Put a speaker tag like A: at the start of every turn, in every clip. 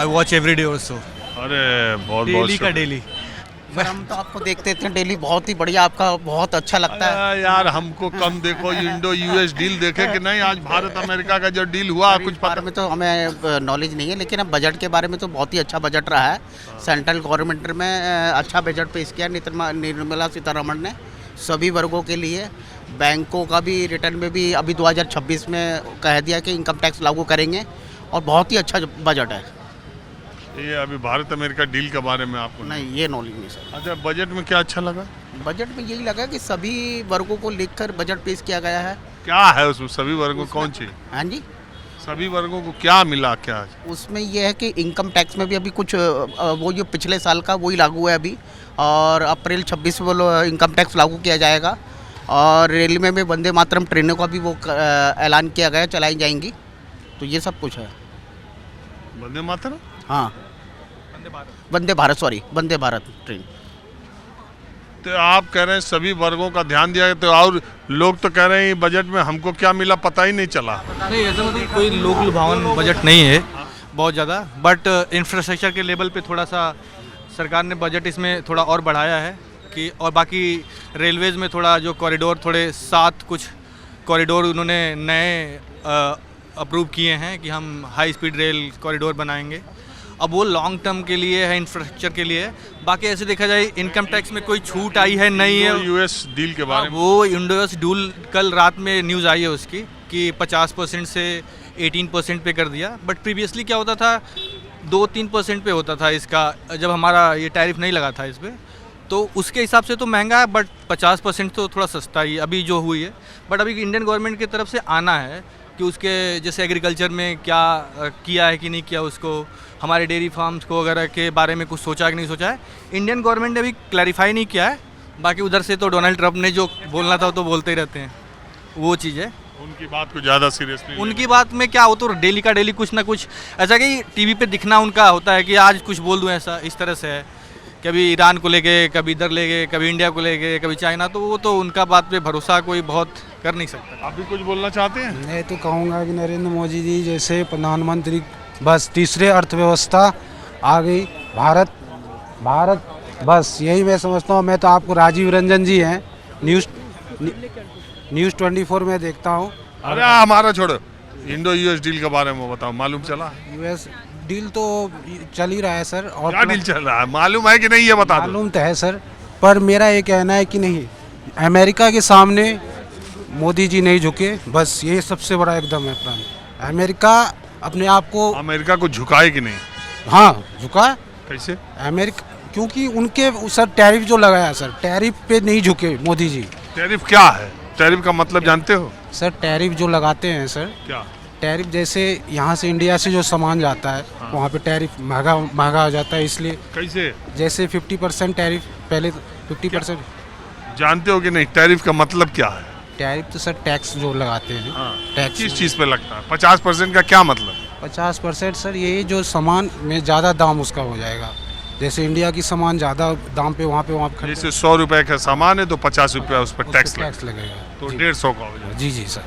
A: I watch every day also.
B: अरे बहुत
A: daily का
B: शुक्रिया।
A: डेली।
C: सर हम तो आपको देखते थे डेली, बहुत ही बढ़िया, आपका बहुत अच्छा लगता है।
B: अरे यार हमको कम देखो, इंडो यूएस डील देखे कि नहीं, आज भारत अमेरिका का जो डील हुआ
C: सर,
B: कुछ
C: इस
B: पता?
C: बारे में तो हमें नॉलेज नहीं है, लेकिन अब बजट के बारे में तो बहुत ही अच्छा बजट रहा है। सेंट्रल गवर्नमेंट में अच्छा बजट पेश किया निर्मला सीतारमण ने सभी वर्गों के लिए। बैंकों का भी रिटर्न में भी अभी 2026 में कह दिया कि इनकम टैक्स लागू करेंगे, और बहुत ही अच्छा बजट है।
B: ये अभी भारत अमेरिका डील के बारे में आपको
C: नहीं, ये नॉलेज नहीं सर।
B: अच्छा, बजट में क्या अच्छा लगा?
C: बजट में यही लगा कि सभी वर्गों को लेकर बजट पेश किया गया है।
B: क्या है उसमें? सभी वर्गों को कौन चीज?
C: हाँ जी,
B: सभी वर्गों को क्या मिला? क्या
C: उसमें यह है कि इनकम टैक्स में भी अभी कुछ वो जो पिछले साल का वही लागू है अभी, और अप्रैल 26 वो इनकम टैक्स लागू किया जाएगा। और रेलवे में वंदे मातरम ट्रेनों का भी वो ऐलान किया गया, चलाई जाएंगी। तो ये सब कुछ है।
B: वंदे मातरम?
C: हाँ, वंदे भारत, सॉरी, वंदे भारत ट्रेन।
B: तो आप कह रहे हैं सभी वर्गों का ध्यान दिया गया, तो और लोग तो कह रहे हैं बजट में हमको क्या मिला पता ही नहीं चला।
A: नहीं, ऐसा मतलब कोई लोक लुभावन बजट नहीं है बहुत ज़्यादा, बट इंफ्रास्ट्रक्चर के लेवल पे थोड़ा सा सरकार ने बजट इसमें थोड़ा और बढ़ाया है कि, और बाकी रेलवेज़ में थोड़ा जो कॉरिडोर, थोड़े 7 कुछ कॉरिडोर उन्होंने नए अप्रूव किए हैं कि हम हाई स्पीड रेल कॉरिडोर बनाएंगे। अब वो लॉन्ग टर्म के लिए है, इंफ्रास्ट्रक्चर के लिए है। बाकी ऐसे देखा जाए इनकम टैक्स में कोई छूट आई है नहीं है।
B: यूएस डील के बारे में
A: वो इंडो यूएस डील कल रात में न्यूज़ आई है उसकी कि 50% से 18% पे कर दिया। बट प्रीवियसली क्या होता था, 2-3% पे होता था इसका, जब हमारा ये टैरिफ नहीं लगा था इस पर। तो उसके हिसाब से तो महंगा है, बट 50% तो थोड़ा सस्ता ही अभी जो हुई है। बट अभी इंडियन गवर्नमेंट की तरफ से आना है कि उसके जैसे एग्रीकल्चर में क्या किया है कि नहीं किया, उसको हमारे डेयरी फार्म्स को वगैरह के बारे में कुछ सोचा है कि नहीं सोचा है। इंडियन गवर्नमेंट ने अभी क्लैरिफाई नहीं किया है। बाकी उधर से तो डोनाल्ड ट्रंप ने जो बोलना था वो तो बोलते ही रहते हैं, वो चीज़ है।
B: उनकी बात को ज़्यादा सीरियसली
A: उनकी बात में क्या हो, तो डेली का डेली कुछ ना कुछ ऐसा कि टीवी पे दिखना उनका होता है कि आज कुछ बोल दूं, ऐसा इस तरह से है। कभी ईरान को ले गए, कभी इधर ले गए, कभी इंडिया को ले गए, कभी चाइना। तो वो तो उनका बात पे भरोसा कोई बहुत कर नहीं सकता।
B: आप भी कुछ बोलना चाहते हैं?
D: मैं तो कहूँगा कि नरेंद्र मोदी जी जैसे प्रधानमंत्री, बस तीसरे अर्थव्यवस्था आ गई भारत, बस यही मैं समझता हूँ। मैं तो आपको राजीव रंजन जी हैं, न्यूज़ 24 में देखता हूँ।
B: अरे हमारा छोड़ो, इंडो यूएस डील के बारे में बताओ, मालूम चला?
D: यूएस डील तो चल ही रहा है सर, और
B: क्या डील चल रहा है, मालूम है कि नहीं, ये बता दो।
D: मालूम तो है सर, पर मेरा ये कहना है कि नहीं, अमेरिका के सामने मोदी जी नहीं झुके, बस ये सबसे बड़ा एकदम है प्लान। अमेरिका अपने आप को,
B: अमेरिका को झुकाए कि नहीं?
D: हाँ झुका।
B: कैसे?
D: अमेरिका, क्योंकि उनके सर टैरिफ जो लगाया सर, टैरिफ पे नहीं झुके मोदी जी।
B: टैरिफ क्या है? टैरिफ का मतलब जानते हो?
D: सर टैरिफ जो लगाते हैं सर,
B: क्या?
D: टैरिफ जैसे यहाँ से इंडिया से जो सामान जाता है,
B: हाँ।
D: वहाँ पे टैरिफ महंगा हो जाता है, इसलिए
B: कैसे?
D: जैसे 50% टैरिफ, पहले 50%।
B: जानते हो कि नहीं टैरिफ का मतलब क्या है?
D: टैरिफ तो सर टैक्स जो लगाते हैं, टैक्स
B: किस चीज़ पे लगता है? 50% का क्या मतलब?
D: 50% सर यही जो सामान में ज़्यादा दाम उसका हो जाएगा। जैसे इंडिया की सामान ज़्यादा दाम पे वहाँ पे
B: जैसे 100 रुपए का सामान है तो 50 रुपया उस पर टैक्स
D: लगेगा,
B: तो
D: जी।
B: 150 का हो जाएगा।
D: जी जी सर,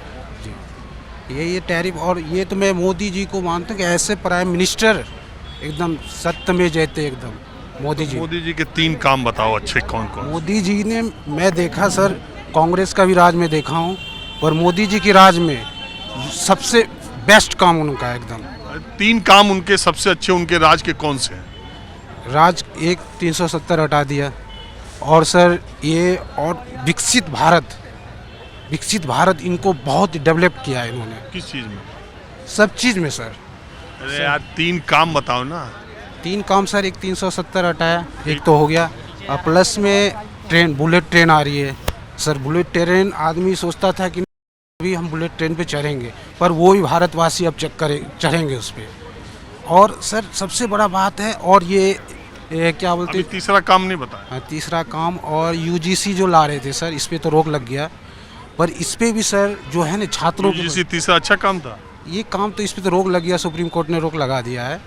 D: जी ये टैरिफ। और ये तो मैं मोदी जी को मानता हूँ कि ऐसे प्राइम मिनिस्टर एकदम सत्य में जयते, एकदम मोदी जी।
B: मोदी जी के 3 काम बताओ अच्छे, कौन कौन?
D: मोदी जी ने, मैं देखा सर, कांग्रेस का भी राज में देखा हूँ, पर मोदी जी के राज में सबसे बेस्ट काम उनका है एकदम।
B: 3 काम उनके सबसे अच्छे, उनके राज के कौन से हैं?
D: राज एक 370 हटा दिया, और सर ये, और विकसित भारत इनको बहुत डेवलप किया है इन्होंने।
B: किस चीज़ में?
D: सब चीज़ में सर।
B: अरे यार 3 काम बताओ ना।
D: 3 काम सर, एक 370 हटाया, एक तो हो गया, और प्लस में ट्रेन, बुलेट ट्रेन आ रही है सर। बुलेट ट्रेन आदमी सोचता था कि अभी हम बुलेट ट्रेन पे चढ़ेंगे, पर वो ही भारतवासी अब चढ़ेंगे उस पर। और सर सबसे बड़ा बात है, और ये क्या बोलते
B: अभी तीसरा काम नहीं बताया।
D: हैं, तीसरा काम, और यूजीसी जो ला रहे थे सर, इस पे तो रोक लग गया, पर इस पे भी सर जो है ना छात्रों के,
B: यूजीसी तीसरा अच्छा काम था।
D: ये काम तो इस पे तो रोक लग गया, सुप्रीम कोर्ट ने रोक लगा दिया है।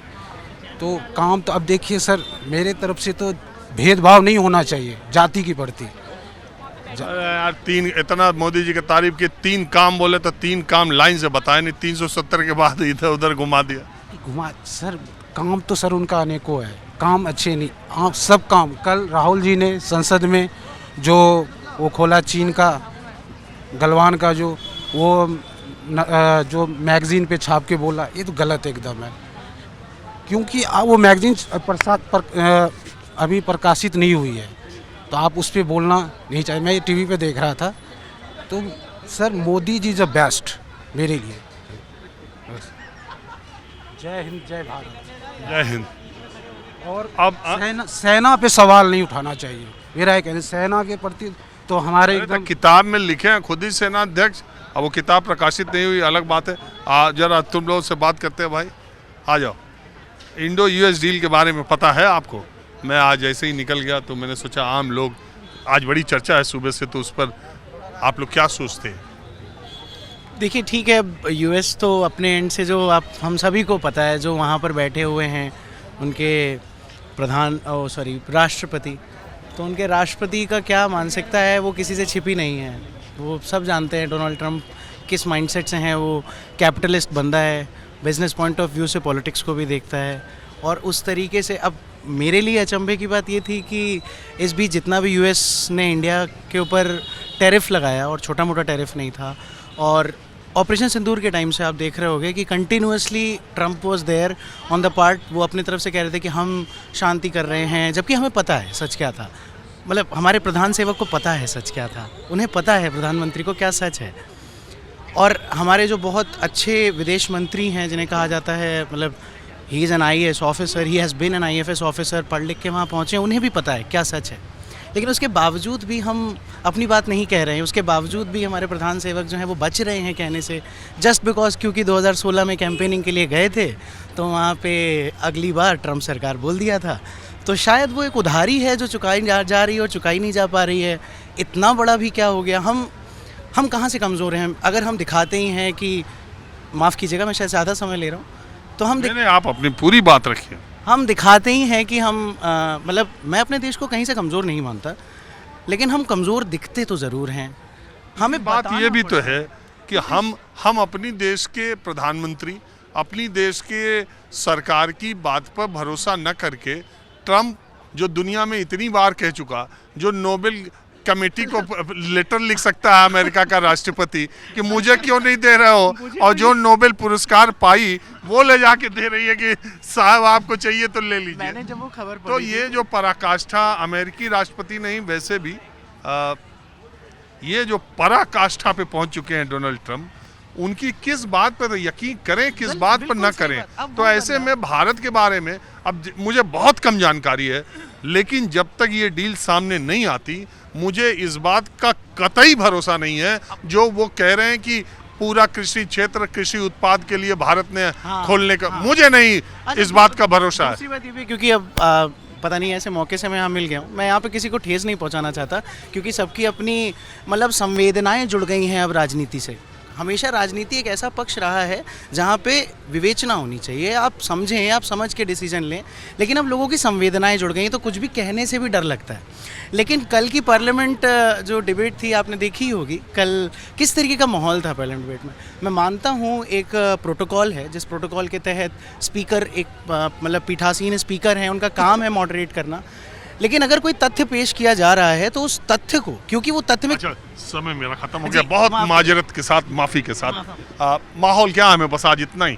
D: तो काम तो अब देखिए सर, मेरे तरफ से तो भेदभाव नहीं होना चाहिए जाति की प्रति।
B: अरे यार 3 इतना मोदी जी की तारीफ के 3 काम बोले तो 3 काम लाइन से बताए नहीं, 370 के बाद इधर उधर घुमा दिया।
D: घुमा सर, काम तो सर उनका अनेकों है, काम अच्छे नहीं, आप सब काम। कल राहुल जी ने संसद में जो वो खोला चीन का गलवान का जो मैगजीन पे छाप के बोला, ये तो गलत एकदम है, क्योंकि वो मैगजीन अभी प्रकाशित नहीं हुई है, तो आप उस पर बोलना नहीं चाहिए। मैं ये टीवी पे देख रहा था, तो sir Modi ji the best मेरे लिए। जय हिंद, जय भारत,
B: जय हिंद।
D: और
B: अब
D: सेना पे सवाल नहीं उठाना चाहिए, मेरा ये कहना। सेना के प्रति तो हमारे एकदम
B: किताब में लिखे हैं खुद ही सेनाध्यक्ष, अब वो किताब प्रकाशित नहीं हुई अलग बात है। जरा तुम लोगों से बात करते हैं भाई, आ जाओ। इंडो यूएस डील के बारे में पता है आपको? मैं आज ऐसे ही निकल गया तो मैंने सोचा आम लोग, आज बड़ी चर्चा है सुबह से, तो उस पर आप लोग क्या सोचते हैं?
E: देखिए ठीक है, यूएस तो अपने एंड से जो आप हम सभी को पता है, जो वहाँ पर बैठे हुए हैं उनके राष्ट्रपति, तो उनके राष्ट्रपति का क्या मानसिकता है वो किसी से छिपी नहीं है। वो सब जानते हैं डोनाल्ड ट्रंप किस माइंडसेट से हैं। वो कैपिटलिस्ट बंदा है, बिजनेस पॉइंट ऑफ व्यू से पॉलिटिक्स को भी देखता है, और उस तरीके से। अब मेरे लिए अचंभे की बात ये थी कि इस बीच जितना भी यूएस ने इंडिया के ऊपर टैरिफ लगाया, और छोटा मोटा टैरिफ नहीं था, और ऑपरेशन सिंदूर के टाइम से आप देख रहे होंगे कि continuously Trump was there on the part. वो अपनी तरफ से कह रहे थे कि हम शांति कर रहे हैं, जबकि हमें पता है सच क्या था। मतलब हमारे प्रधान सेवक को पता है सच क्या था, उन्हें पता है प्रधानमंत्री को क्या सच है। और हमारे जो बहुत अच्छे विदेश मंत्री हैं जिन्हें कहा जाता है, मतलब he is an IAS officer, he has been an IFS officer, पढ़ लिख के वहाँ पहुँचे, उन्हें भी पता है क्या सच है। लेकिन उसके बावजूद भी हम अपनी बात नहीं कह रहे हैं, उसके बावजूद भी हमारे प्रधान सेवक जो हैं वो बच रहे हैं कहने से, जस्ट बिकॉज क्योंकि 2016 में कैंपेनिंग के लिए गए थे तो वहाँ पे अगली बार ट्रंप सरकार बोल दिया था। तो शायद वो एक उधारी है जो चुकाई जा रही है और चुकाई नहीं जा पा रही है। इतना बड़ा भी क्या हो गया, हम कहाँ से कमज़ोर हैं? अगर हम दिखाते ही हैं कि, माफ़ कीजिएगा मैं शायद ज़्यादा समय ले रहा हूँ, तो
B: नहीं, आप अपनी पूरी बात रखिए।
E: हम दिखाते ही हैं कि हम मतलब मैं अपने देश को कहीं से कमज़ोर नहीं मानता, लेकिन हम कमज़ोर दिखते तो ज़रूर हैं। हमें
B: बात ये भी तो है कि हम अपनी देश के प्रधानमंत्री, अपनी देश के सरकार की बात पर भरोसा न करके, ट्रंप जो दुनिया में इतनी बार कह चुका, जो नोबेल कमेटी को लेटर लिख सकता है अमेरिका का राष्ट्रपति कि मुझे क्यों नहीं दे रहे हो, और जो नोबेल पुरस्कार पाई वो ले जाके दे रही है कि साहब आपको चाहिए तो ले लीजिए।
E: मैंने जब वो खबर
B: तो ये जो पराकाष्ठा, अमेरिकी राष्ट्रपति नहीं वैसे भी ये जो पराकाष्ठा पे पहुंच चुके हैं डोनाल्ड ट्रंप, उनकी किस बात पर यकीन करें, किस बात पर न करें। तो ऐसे में भारत के बारे में अब मुझे बहुत कम जानकारी है, लेकिन जब तक ये डील सामने नहीं आती मुझे इस बात का कतई भरोसा नहीं है जो वो कह रहे हैं कि पूरा कृषि क्षेत्र कृषि उत्पाद के लिए भारत ने खोलने का। मुझे नहीं इस बात का भरोसा है।
E: दूसरी बात ये भी, क्योंकि अब पता नहीं ऐसे मौके से मैं यहाँ मिल गया हूँ, मैं यहाँ पे किसी को ठेस नहीं पहुँचाना चाहता, क्योंकि सबकी अपनी मतलब संवेदनाएं जुड़ गई हैं अब राजनीति से। हमेशा राजनीति एक ऐसा पक्ष रहा है जहाँ पे विवेचना होनी चाहिए, आप समझें, आप समझ के डिसीजन लें, लेकिन अब लोगों की संवेदनाएं जुड़ गई तो कुछ भी कहने से भी डर लगता है। लेकिन कल की पार्लियामेंट जो डिबेट थी आपने देखी होगी, कल किस तरीके का माहौल था पार्लियामेंट डिबेट में। मैं मानता हूँ एक प्रोटोकॉल है, जिस प्रोटोकॉल के तहत स्पीकर एक मतलब पीठासीन स्पीकर हैं, उनका काम है मॉडरेट करना, लेकिन अगर कोई तथ्य पेश किया जा रहा है तो उस तथ्य को, क्योंकि वो तथ्य में
B: समय मेरा खत्म हो गया, बहुत माजरत के साथ, माफ़ी के साथ, माहौल क्या है, हमें बस आज इतना ही।